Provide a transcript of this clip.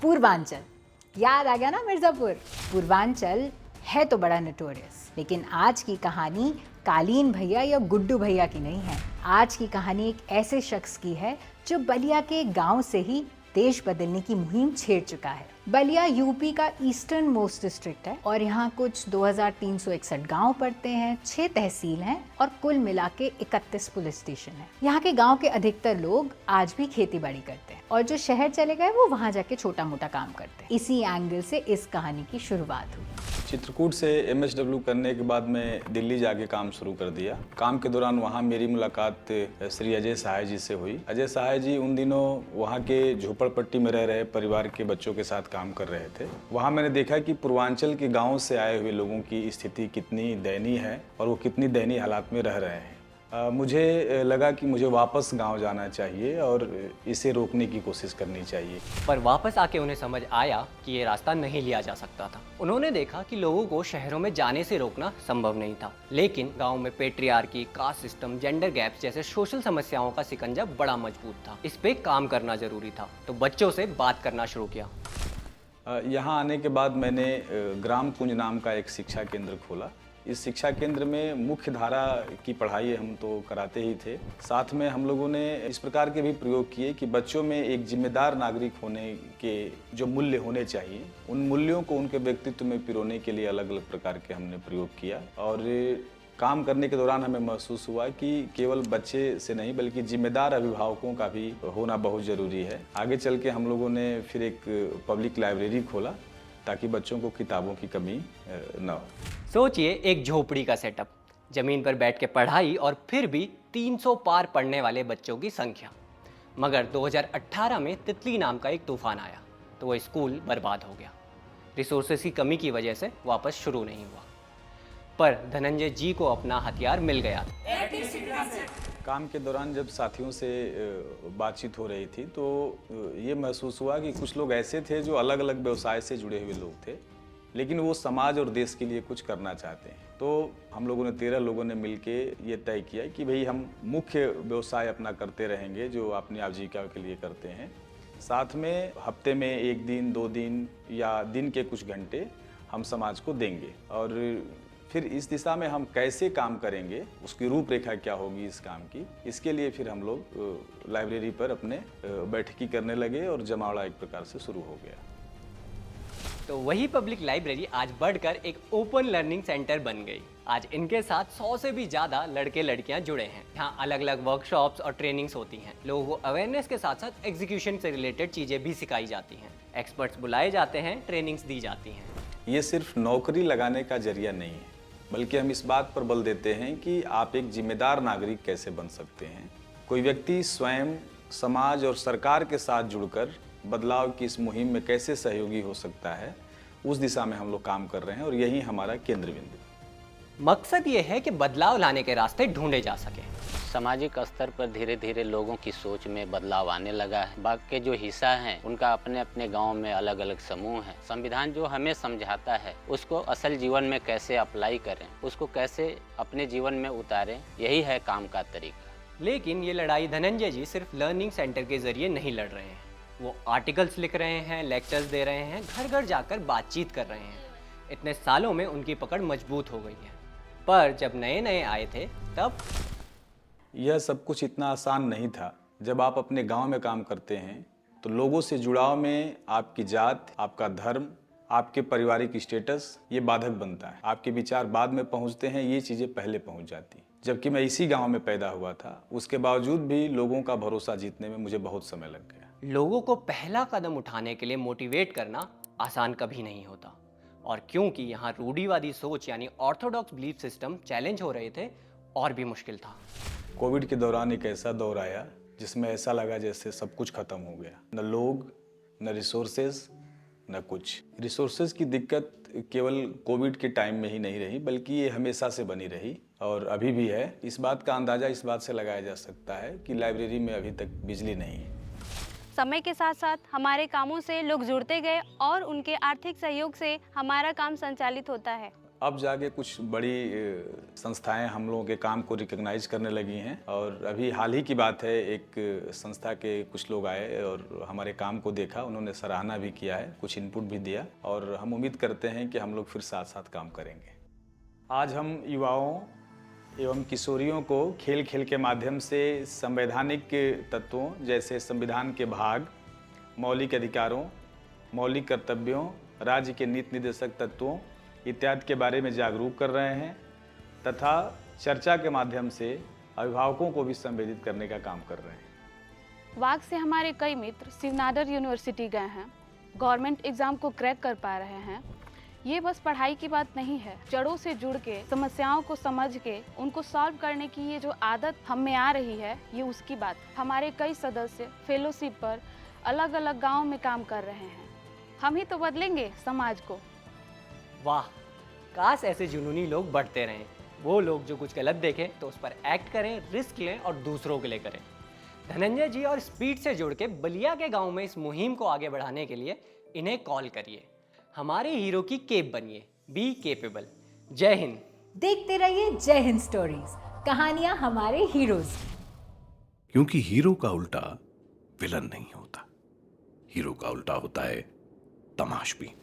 पूर्वांचल, याद आ गया ना मिर्ज़ापुर। पूर्वांचल है तो बड़ा नोटोरियस, लेकिन आज की कहानी कालीन भैया या गुड्डू भैया की नहीं है। आज की कहानी एक ऐसे शख्स की है जो बलिया के गांव से ही देश बदलने की मुहिम छेड़ चुका है। बलिया यूपी का ईस्टर्न मोस्ट डिस्ट्रिक्ट है और यहाँ कुछ 2361 गांव पड़ते हैं, 6 तहसील हैं और कुल मिला के 31 पुलिस स्टेशन है। यहाँ के गांव के अधिकतर लोग आज भी खेती बाड़ी करते हैं और जो शहर चले गए वो वहाँ जाके छोटा मोटा काम करते हैं। इसी एंगल से इस कहानी की शुरुआत हुई। चित्रकूट से MSW करने के बाद मैं दिल्ली जाके काम शुरू कर दिया। काम के दौरान वहाँ मेरी मुलाकात श्री अजय सहाय जी से हुई। अजय सहाय जी उन दिनों वहाँ के झोपड़पट्टी में रह रहे परिवार के बच्चों के साथ काम कर रहे थे। वहाँ मैंने देखा कि पूर्वांचल के गाँव से आए हुए लोगों की स्थिति कितनी दयनीय है और वो कितनी दयनीय हालात में रह रहे हैं। मुझे लगा कि मुझे वापस गांव जाना चाहिए और इसे रोकने की कोशिश करनी चाहिए। पर वापस आके उन्हें समझ आया कि ये रास्ता नहीं लिया जा सकता था। उन्होंने देखा कि लोगों को शहरों में जाने से रोकना संभव नहीं था, लेकिन गांव में patriarchy, caste system, gender gaps जैसे सोशल समस्याओं का सिकंजा बड़ा मजबूत था। इस पे काम करना जरूरी था, तो बच्चों से बात करना शुरू किया। यहाँ आने के बाद मैंने ग्राम कुंज नाम का एक शिक्षा केंद्र खोला। इस शिक्षा केंद्र में मुख्य धारा की पढ़ाई हम तो कराते ही थे, साथ में हम लोगों ने इस प्रकार के भी प्रयोग किए कि बच्चों में एक जिम्मेदार नागरिक होने के जो मूल्य होने चाहिए, उन मूल्यों को उनके व्यक्तित्व में पिरोने के लिए अलग अलग प्रकार के हमने प्रयोग किया। और काम करने के दौरान हमें महसूस हुआ कि केवल बच्चे से नहीं बल्कि जिम्मेदार अभिभावकों का भी होना बहुत ज़रूरी है। आगे चल के हम लोगों ने फिर एक पब्लिक लाइब्रेरी खोला ताकि बच्चों को किताबों की कमी न हो। सोचिए एक झोपड़ी का सेटअप, जमीन पर बैठ के पढ़ाई और फिर भी 300 पार पढ़ने वाले बच्चों की संख्या। मगर 2018 में तितली नाम का एक तूफान आया तो वो स्कूल बर्बाद हो गया। रिसोर्सेज की कमी की वजह से वापस शुरू नहीं हुआ, पर धनंजय जी को अपना हथियार मिल गया। काम के दौरान जब साथियों से बातचीत हो रही थी तो ये महसूस हुआ कि कुछ लोग ऐसे थे जो अलग अलग व्यवसाय से जुड़े हुए लोग थे, लेकिन वो समाज और देश के लिए कुछ करना चाहते हैं। तो हम लोगों ने 13 लोगों ने मिलके ये तय किया कि भाई हम मुख्य व्यवसाय अपना करते रहेंगे जो अपनी आजीविका के लिए करते हैं, साथ में हफ्ते में 1 दिन 2 दिन या दिन के कुछ घंटे हम समाज को देंगे और फिर इस दिशा में हम कैसे काम करेंगे, उसकी रूपरेखा क्या होगी इस काम की, इसके लिए फिर हम लोग लाइब्रेरी पर अपने बैठकी करने लगे और जमावड़ा एक प्रकार से शुरू हो गया। तो वही पब्लिक लाइब्रेरी आज बढ़कर एक ओपन लर्निंग सेंटर बन गई। आज इनके साथ 100 से भी ज़्यादा लड़के लड़कियां जुड़े हैं। यहाँ अलग अलग वर्कशॉप्स और ट्रेनिंग्स होती हैं। लोगों को अवेयरनेस के साथ साथ एग्जीक्यूशन से रिलेटेड चीज़ें भी सिखाई जाती हैं। एक्सपर्ट्स बुलाए जाते हैं, ट्रेनिंग्स दी जाती हैं। ये सिर्फ नौकरी लगाने का जरिया नहीं है, बल्कि हम इस बात पर बल देते हैं कि आप एक जिम्मेदार नागरिक कैसे बन सकते हैं। कोई व्यक्ति स्वयं, समाज और सरकार के साथ जुड़कर बदलाव की इस मुहिम में कैसे सहयोगी हो सकता है, उस दिशा में हम लोग काम कर रहे हैं और यही हमारा केंद्र बिंदु है। मकसद ये है कि बदलाव लाने के रास्ते ढूंढे जा सके। सामाजिक स्तर पर धीरे धीरे लोगों की सोच में बदलाव आने लगा है। बाग के जो हिस्सा हैं उनका अपने अपने गांव में अलग अलग समूह हैं। संविधान जो हमें समझाता है उसको असल जीवन में कैसे अप्लाई करें, उसको कैसे अपने जीवन में उतारें, यही है काम का तरीका। लेकिन ये लड़ाई धनंजय जी सिर्फ लर्निंग सेंटर के जरिए नहीं लड़ रहे हैं। वो आर्टिकल्स लिख रहे हैं, लेक्चर्स दे रहे हैं, घर घर जाकर बातचीत कर रहे हैं। इतने सालों में उनकी पकड़ मजबूत हो गई है, पर जब नए नए आए थे तब यह सब कुछ इतना आसान नहीं था। जब आप अपने गांव में काम करते हैं तो लोगों से जुड़ाव में आपकी जात, आपका धर्म, आपके पारिवारिक स्टेटस ये बाधक बनता है। आपके विचार बाद में पहुंचते हैं, ये चीज़ें पहले पहुंच जाती। जबकि मैं इसी गांव में पैदा हुआ था, उसके बावजूद भी लोगों का भरोसा जीतने में मुझे बहुत समय लग गया। लोगों को पहला कदम उठाने के लिए मोटिवेट करना आसान कभी नहीं होता, और क्योंकि यहाँ रूढ़िवादी सोच यानी ऑर्थोडॉक्स बिलीफ सिस्टम चैलेंज हो रहे थे, और भी मुश्किल था। कोविड के दौरान एक ऐसा दौर आया जिसमें ऐसा लगा जैसे सब कुछ खत्म हो गया। न लोग, न रिसोर्सेज, न कुछ। रिसोर्सेज की दिक्कत केवल कोविड के टाइम में ही नहीं रही, बल्कि ये हमेशा से बनी रही और अभी भी है। इस बात का अंदाज़ा इस बात से लगाया जा सकता है कि लाइब्रेरी में अभी तक बिजली नहीं है। समय के साथ साथ हमारे कामों से लोग जुड़ते गए और उनके आर्थिक सहयोग से हमारा काम संचालित होता है। अब जाके कुछ बड़ी संस्थाएं हम लोगों के काम को रिकग्नाइज करने लगी हैं और अभी हाल ही की बात है, एक संस्था के कुछ लोग आए और हमारे काम को देखा, उन्होंने सराहना भी किया है, कुछ इनपुट भी दिया और हम उम्मीद करते हैं कि हम लोग फिर साथ साथ काम करेंगे। आज हम युवाओं एवं किशोरियों को खेल खेल के माध्यम से संवैधानिक तत्वों जैसे संविधान के भाग, मौलिक अधिकारों, मौलिक कर्तव्यों, राज्य के नीति निर्देशक तत्वों इत्यादि के बारे में जागरूक कर रहे हैं तथा चर्चा के माध्यम से अभिभावकों को भी संवेदित करने का काम कर रहे हैं। वाग से हमारे कई मित्र शिवनाडर यूनिवर्सिटी गए हैं, गवर्नमेंट एग्जाम को क्रैक कर पा रहे हैं। ये बस पढ़ाई की बात नहीं है, जड़ों से जुड़ के समस्याओं को समझ के उनको सॉल्व करने की ये जो आदत हम में आ रही है, ये उसकी बात। हमारे कई सदस्य फेलोशिप पर अलग अलग गाँव में काम कर रहे हैं। हम ही तो बदलेंगे समाज को। वाह, काश ऐसे जुनूनी लोग बढ़ते रहें। वो लोग जो कुछ गलत देखें तो उस पर एक्ट करें, रिस्क लें और दूसरों के लिए करें। धनंजय जी और स्पीड से जुड़ के बलिया के गांव में इस मुहिम को आगे बढ़ाने के लिए इन्हें कॉल करिए। हमारे हीरो की केप बनिए। Be capable. जय हिंद। देखते रहिए जय हिंद स्टोरीज, कहानियां हमारे हीरोज। क्योंकि हीरो का उल्टा विलन नहीं होता, हीरो का उल्टा होता है तमाशबीन।